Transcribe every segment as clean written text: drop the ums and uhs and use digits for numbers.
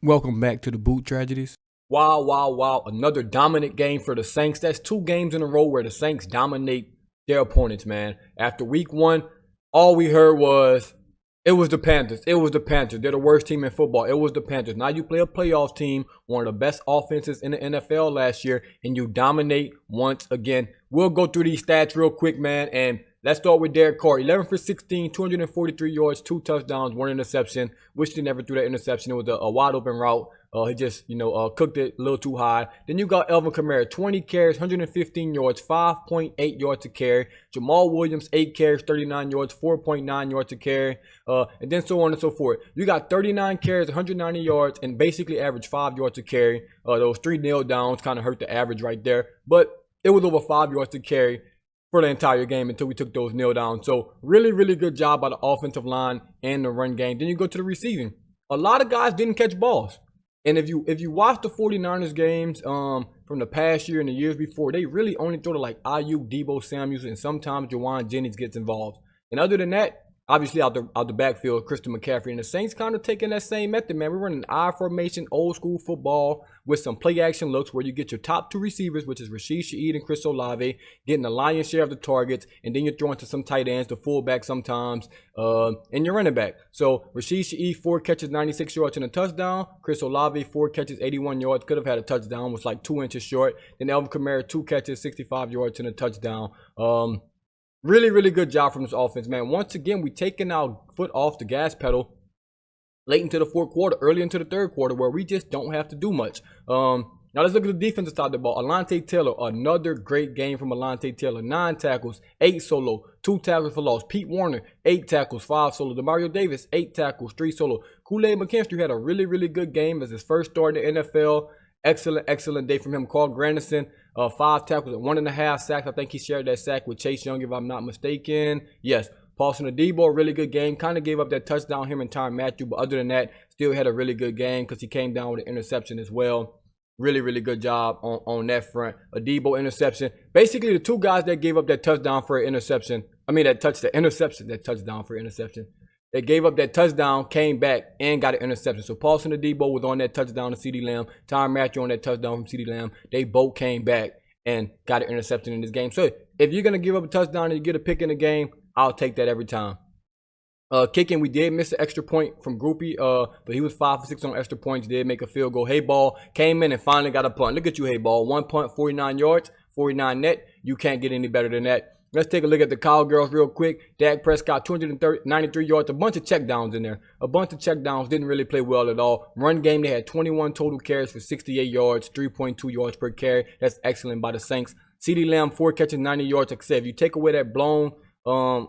Welcome back to the Boot Tragedies. Wow, wow, wow. Another dominant game for the Saints. That's 2 games in a row where the Saints dominate their opponents, man. After week 1, all we heard was, it was the Panthers. It was the Panthers. They're the worst team in football. It was the Panthers. Now you play a playoff team, one of the best offenses in the NFL last year, and you dominate once again. We'll go through these stats real quick, man, and let's start with Derek Carr. 11 for 16, 243 yards, 2 touchdowns, 1 interception. Wish he never threw that interception. It was a wide open route. He just, cooked it a little too high. Then you got Alvin Kamara, 20 carries, 115 yards, 5.8 yards to carry. Jamal Williams, 8 carries, 39 yards, 4.9 yards to carry. And then so on and so forth. You got 39 carries, 190 yards, and basically average 5 yards to carry. Those 3 nail downs kind of hurt the average right there. But it was over 5 yards to carry for the entire game until we took those nail downs. So really, really good job by the offensive line and the run game. Then you go to the receiving. A lot of guys didn't catch balls. And if you watch the 49ers games from the past year and the years before, they really only throw to like Ayuk, Debo Samuels, and sometimes Juwan Jennings gets involved. And other than that, obviously out the backfield, Christian McCaffrey. And the Saints kind of taking that same method, man. We're running I formation, old school football with some play action looks where you get your top 2 receivers, which is Rashid Shaheed and Chris Olave, getting the lion's share of the targets, and then you're throwing to some tight ends, the fullback sometimes, and your running back. So Rashid Shaheed, 4 catches, 96 yards and a touchdown. Chris Olave, 4 catches, 81 yards, could have had a touchdown, was like 2 inches short. Then Alvin Kamara, 2 catches, 65 yards and a touchdown. Really, really good job from this offense, man. Once again, we taking our foot off the gas pedal late into the 4th quarter, early into the 3rd quarter, where we just don't have to do much. Now let's look at the defensive side of the ball. Alontae Taylor, another great game from Alontae Taylor. 9 tackles, 8 solo, 2 tackles for loss. Pete Warner, 8 tackles, 5 solo. Demario Davis, 8 tackles, 3 solo. Kool-Aid McKinstry had a really, really good game as his first start in the NFL. Excellent day from him. Carl Granderson, 5 tackles and 1.5 sacks. I think he shared that sack with Chase Young, if I'm not mistaken. Yes. Paulson Adebo, really good game. Kind of gave up that touchdown, him and Tyrann Mathieu. But other than that, still had a really good game because he came down with an interception as well. Really, really good job on that front. Adebo interception. Basically, the 2 guys that gave up that touchdown for an interception. That touchdown for interception. They gave up that touchdown, came back, and got an interception. So Paulson Adebo was on that touchdown to CeeDee Lamb. Tyrann Mathieu on that touchdown from CeeDee Lamb. They both came back and got an interception in this game. So if you're going to give up a touchdown and you get a pick in the game, I'll take that every time. Kicking, we did miss an extra point from Groupie, but he was 5 for 6 on extra points. Did make a field goal. Hayball came in and finally got a punt. Look at you, Hayball. 1 punt, 49 yards, 49 net. You can't get any better than that. Let's take a look at the Cowgirls real quick. Dak Prescott, 293 yards, a bunch of checkdowns in there. A bunch of checkdowns, didn't really play well at all. Run game, they had 21 total carries for 68 yards, 3.2 yards per carry. That's excellent by the Saints. CeeDee Lamb, 4 catches, 90 yards. Like I said, if you take away that blown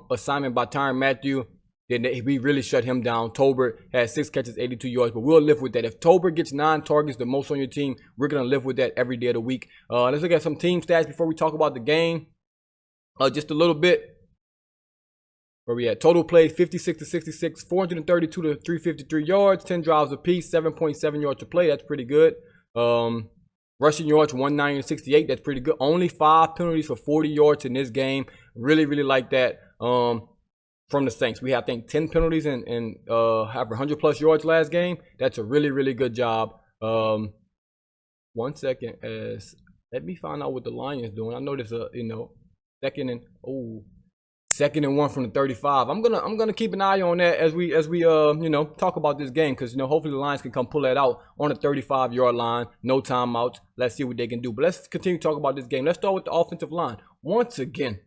assignment by Tyrann Mathieu, then we really shut him down. Tolbert had 6 catches, 82 yards, but we'll live with that. If Tolbert gets 9 targets, the most on your team, we're going to live with that every day of the week. Let's look at some team stats before we talk about the game. Just a little bit. Where we at? Total plays, 56 to 66, 432 to 353 yards, 10 drives apiece, 7.7 yards to play. That's pretty good. Rushing yards, 190 to 68. That's pretty good. Only 5 penalties for 40 yards in this game. Really, really like that from the Saints. We had, I think, 10 penalties and have 100-plus yards last game. That's a really, really good job. 1 second. Let me find out what the Lions doing. I know there's a, second and 1 from the 35. I'm gonna keep an eye on that as we talk about this game, because hopefully the Lions can come pull that out on the 35-yard line. No timeouts. Let's see what they can do. But let's continue to talk about this game. Let's start with the offensive line. Once again,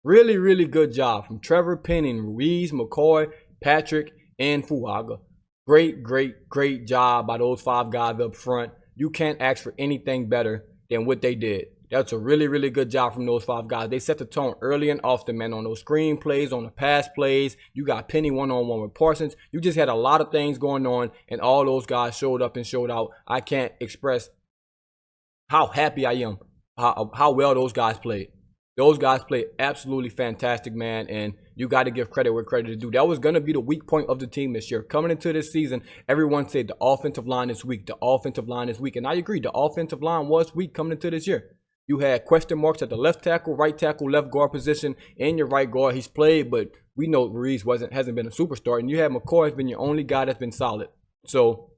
really, really good job from Trevor Penning, Ruiz, McCoy, Patrick, and Fuaga. Great job by those 5 guys up front. You can't ask for anything better than what they did. That's a really, really good job from those 5 guys. They set the tone early and often, man, on those screen plays, on the pass plays. You got Penny one-on-one with Parsons. You just had a lot of things going on, and all those guys showed up and showed out. I can't express how happy I am, how well those guys played. Those guys played absolutely fantastic, man, and you got to give credit where credit is due. That was going to be the weak point of the team this year. Coming into this season, everyone said the offensive line is weak. The offensive line is weak, and I agree. The offensive line was weak coming into this year. You had question marks at the left tackle, right tackle, left guard position, and your right guard. He's played, but we know Ruiz hasn't been a superstar. And you have McCoy has been your only guy that's been solid. So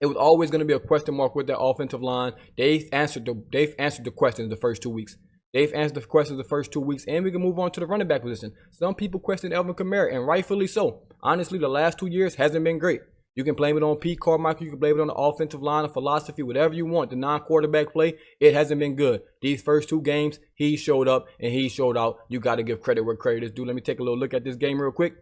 It was always going to be a question mark with that offensive line. They've answered the questions the first 2 weeks. They've answered the questions the first 2 weeks, and we can move on to the running back position. Some people question Alvin Kamara, and rightfully so. Honestly, the last 2 years hasn't been great. You can blame it on Pete Carmichael. You can blame it on the offensive line, or philosophy, whatever you want. The non-quarterback play, it hasn't been good. These first 2 games, he showed up and he showed out. You got to give credit where credit is due. Let me take a little look at this game real quick.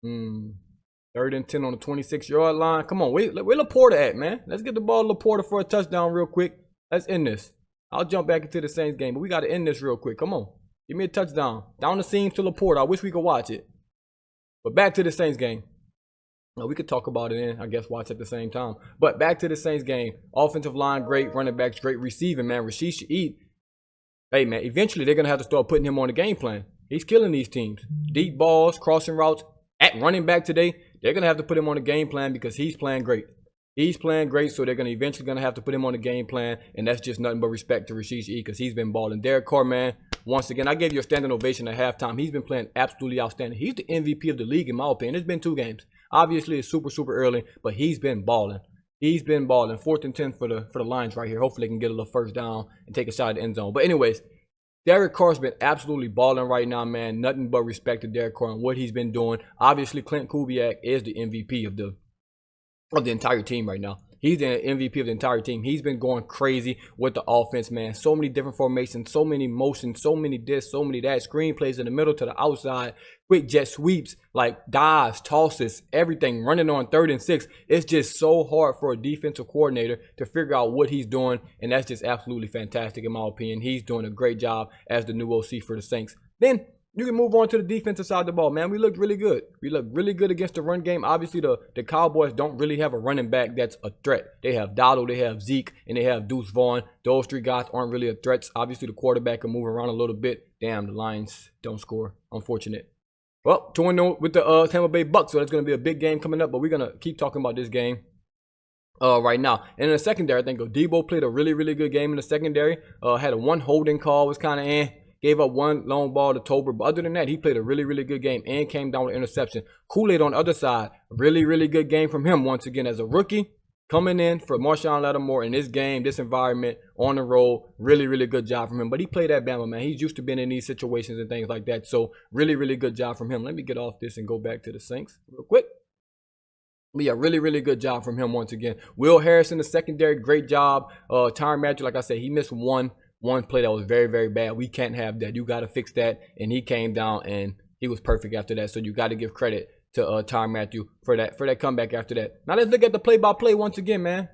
3rd and 10 on the 26-yard line. Come on, where Laporta at, man? Let's get the ball to Laporta for a touchdown real quick. Let's end this. I'll jump back into the Saints game, but we got to end this real quick. Come on. Give me a touchdown. Down the seam to Laporta. I wish we could watch it. But back to the Saints game. Now, we could talk about it and I guess watch at the same time. But back to the Saints game. Offensive line, great. Running backs, great. Receiving, man. Rashid Shaheed. Hey, man, eventually they're going to have to start putting him on the game plan. He's killing these teams. Deep balls, crossing routes. At running back today, they're going to have to put him on the game plan because he's playing great. He's playing great, so they're eventually going to have to put him on the game plan, and that's just nothing but respect to Rashid Shaheed because he's been balling. Derek Carr, man, once again, I gave you a standing ovation at halftime. He's been playing absolutely outstanding. He's the MVP of the league, in my opinion. It's been 2 games. Obviously, it's super, super early, but he's been balling. He's been balling. 4th and 10 for the Lions right here. Hopefully, they can get a little first down and take a shot at the end zone. But anyways, Derek Carr's been absolutely balling right now, man. Nothing but respect to Derek Carr and what he's been doing. Obviously, Clint Kubiak is the MVP of the entire team right now. He's the MVP of the entire team. He's been going crazy with the offense, man. So many different formations, so many motions, so many this, so many that. Screen plays in the middle to the outside. Quick jet sweeps, like dives, tosses, everything. Running on 3rd and 6. It's just so hard for a defensive coordinator to figure out what he's doing. And that's just absolutely fantastic in my opinion. He's doing a great job as the new OC for the Saints. Then you can move on to the defensive side of the ball, man. We looked really good. We looked really good against the run game. Obviously, the Cowboys don't really have a running back that's a threat. They have Dowdle, they have Zeke, and they have Deuce Vaughn. Those 3 guys aren't really a threat. Obviously, the quarterback can move around a little bit. Damn, the Lions don't score. Unfortunate. Well, 2-0 with the Tampa Bay Bucks, so that's going to be a big game coming up, but we're going to keep talking about this game right now. And in the secondary, I think Debo played a really, really good game in the secondary. Had a 1 holding call, was kind of Gave up 1 long ball to Tober. But other than that, he played a really, really good game and came down with an interception. Kool-Aid on the other side. Really, really good game from him once again as a rookie. Coming in for Marshawn Lattimore in this game, this environment, on the road. Really, really good job from him. But he played at Bama, man. He's used to being in these situations and things like that. So really, really good job from him. Let me get off this and go back to the Saints real quick. But yeah, really, really good job from him once again. Will Harris in the secondary, great job. Tyrann Matthew, like I said, he missed one play that was very, very bad. We can't have that. You got to fix that. And he came down and he was perfect after that. So you got to give credit to Tyrann Matthew for that comeback after that. Now let's look at the play-by-play once again, man.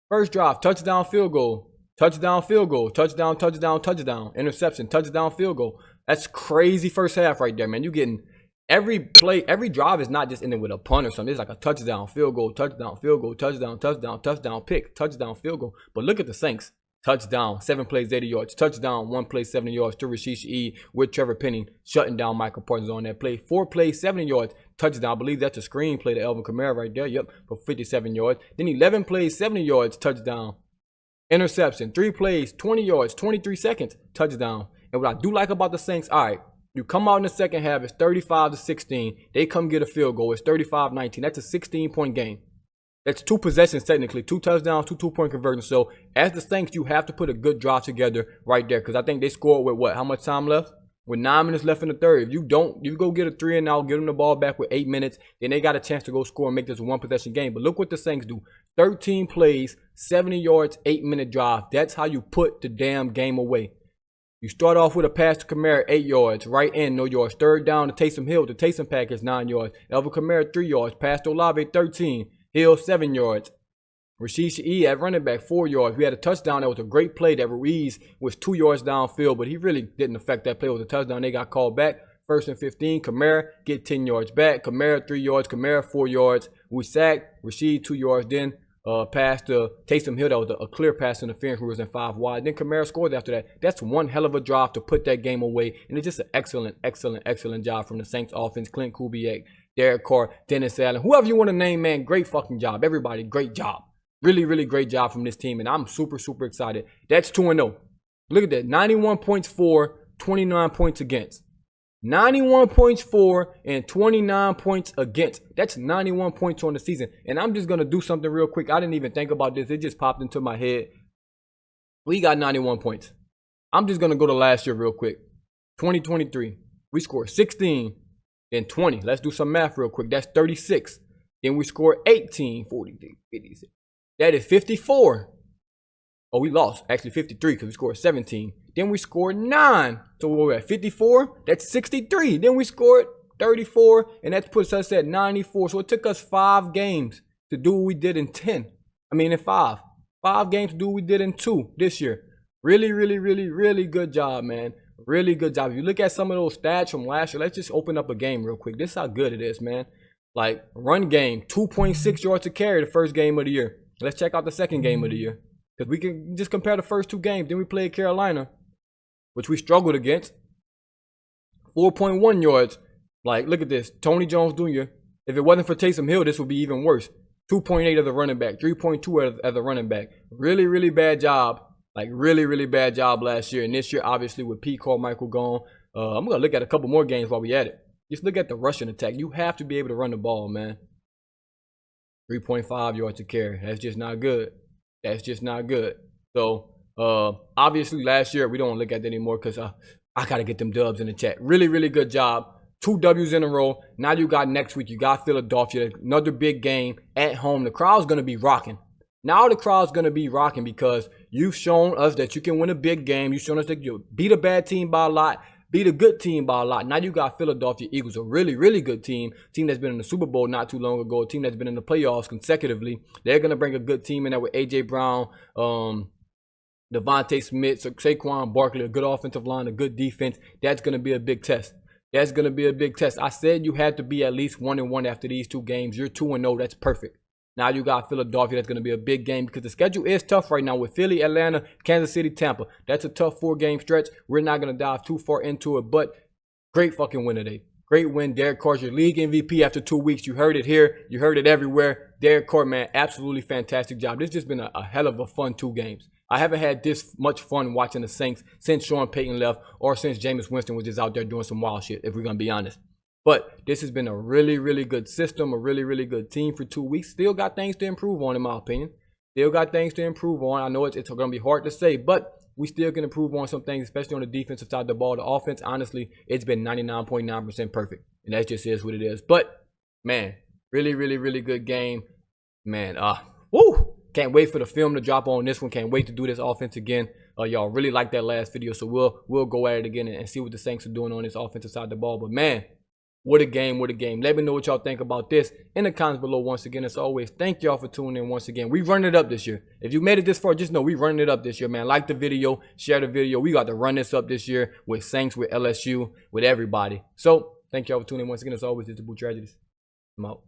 First drive, touchdown, field goal. Touchdown, field goal. Touchdown, touchdown, touchdown. Interception, touchdown, field goal. That's crazy first half right there, man. You getting every play, every drive is not just ending with a punt or something. It's like a touchdown, field goal, touchdown, field goal, touchdown, touchdown, touchdown, pick, touchdown, field goal. But look at the Saints. Touchdown, 7 plays, 80 yards. Touchdown, 1 play, 70 yards to Rashid Shaheed with Trevor Penning shutting down Michael Parsons on that play. 4 plays, 70 yards. Touchdown. I believe that's a screen play to Alvin Kamara right there. Yep, for 57 yards. Then 11 plays, 70 yards. Touchdown. Interception. 3 plays, 20 yards, 23 seconds. Touchdown. And what I do like about the Saints, all right, you come out in the second half, it's 35-16. They come get a field goal. It's 35-19. That's a 16-point game. That's 2 possessions technically, 2 touchdowns, 2 two-point conversions. So as the Saints, you have to put a good drive together right there because I think they scored with what? How much time left? With 9 minutes left in the third. If you don't, you go get a 3 and out, give them the ball back with 8 minutes, then they got a chance to go score and make this a 1-possession game. But look what the Saints do. 13 plays, 70 yards, 8-minute drive. That's how you put the damn game away. You start off with a pass to Kamara, 8 yards. Right end, no yards. Third down to Taysom Hill. The Taysom package, 9 yards. Alvin Kamara, 3 yards. Pass to Olave, 13. Hill, 7 yards. Rashid Shaheed at running back, 4 yards. We had a touchdown. That was a great play that Ruiz was 2 yards downfield, but he really didn't affect that play with a touchdown. They got called back. 1st and 15. Kamara get 10 yards back. Kamara, 3 yards. Kamara, 4 yards. We sacked. Rashid, 2 yards. Then pass to Taysom Hill. That was a clear pass interference. We was in 5 wide. Then Kamara scored after that. That's one hell of a drive to put that game away. And it's just an excellent, excellent, excellent job from the Saints offense. Clint Kubiak, Derek Carr, Dennis Allen, whoever you want to name, man, great fucking job. Everybody, great job. Really, really great job from this team, and I'm super, super excited. That's 2-0. Look at that, 91 points for, 29 points against. 91 points for and 29 points against. That's 91 points on the season. And I'm just going to do something real quick. I didn't even think about this. It just popped into my head. We got 91 points. I'm just going to go to last year real quick. 2023. We scored 16, then 20. Let's do some math real quick. That's 36. Then we scored 18, 43, 56. That is 54. Oh, we lost. Actually, 53 because we scored 17. Then we scored 9. So we're at 54. That's 63. Then we scored 34. And that puts us at 94. So it took us 5 games to do what we did in 10. I mean, in 5. 5 games to do what we did in 2 this year. Really, really, really, really good job, man. Really good job. If you look at some of those stats from last year, let's just open up a game real quick. This is how good it is, man. Like, run game, 2.6 yards to carry the first game of the year. Let's check out the second game of the year. Because we can just compare the first 2 games. Then we played Carolina, which we struggled against. 4.1 yards. Like, look at this. Tony Jones Jr. If it wasn't for Taysom Hill, this would be even worse. 2.8 as a running back. 3.2 as a running back. Really, really bad job. Like, really, really bad job last year. And this year, obviously, with Pete Carmichael gone. I'm going to look at a couple more games while we at it. Just look at the rushing attack. You have to be able to run the ball, man. 3.5 yards to carry. That's just not good. That's just not good. So, obviously, last year, we don't want to look at that anymore because I got to get them dubs in the chat. Really, really good job. 2 W's in a row. Now you got next week. You got Philadelphia. Another big game at home. The crowd's going to be rocking. Now the crowd's going to be rocking because you've shown us that you can win a big game. You've shown us that you beat a bad team by a lot, beat a good team by a lot. Now you got Philadelphia Eagles, a really, really good team. Team that's been in the Super Bowl not too long ago. A team that's been in the playoffs consecutively. They're going to bring a good team in there with A.J. Brown, Devontae Smith, Saquon Barkley, a good offensive line, a good defense. That's going to be a big test. That's going to be a big test. I said you had to be at least 1-1 after these 2 games. You're 2-0. That's perfect. Now you got Philadelphia. That's going to be a big game because the schedule is tough right now with Philly, Atlanta, Kansas City, Tampa. That's a tough 4-game stretch. We're not going to dive too far into it, but great fucking win today. Great win. Derek Carr's your league MVP after 2 weeks. You heard it here. You heard it everywhere. Derek Carr, man, absolutely fantastic job. This has just been a hell of a fun 2 games. I haven't had this much fun watching the Saints since Sean Payton left or since Jameis Winston was just out there doing some wild shit, if we're going to be honest. But this has been a really, really good system, a really, really good team for 2 weeks. Still got things to improve on, in my opinion. Still got things to improve on. I know it's going to be hard to say, but we still can improve on some things, especially on the defensive side of the ball. The offense, honestly, it's been 99.9% perfect. And that just is what it is. But, man, really, really, really good game. Man, woo! Can't wait for the film to drop on this one. Can't wait to do this offense again. Y'all really liked that last video, so we'll go at it again and see what the Saints are doing on this offensive side of the ball. But, man, what a game, what a game. Let me know what y'all think about this in the comments below. Once again, as always, thank y'all for tuning in once again. We running it up this year. If you made it this far, just know we running it up this year, man. Like the video, share the video. We got to run this up this year with Saints, with LSU, with everybody. So, thank y'all for tuning in once again. As always, it's the Boot Tragedies. I'm out.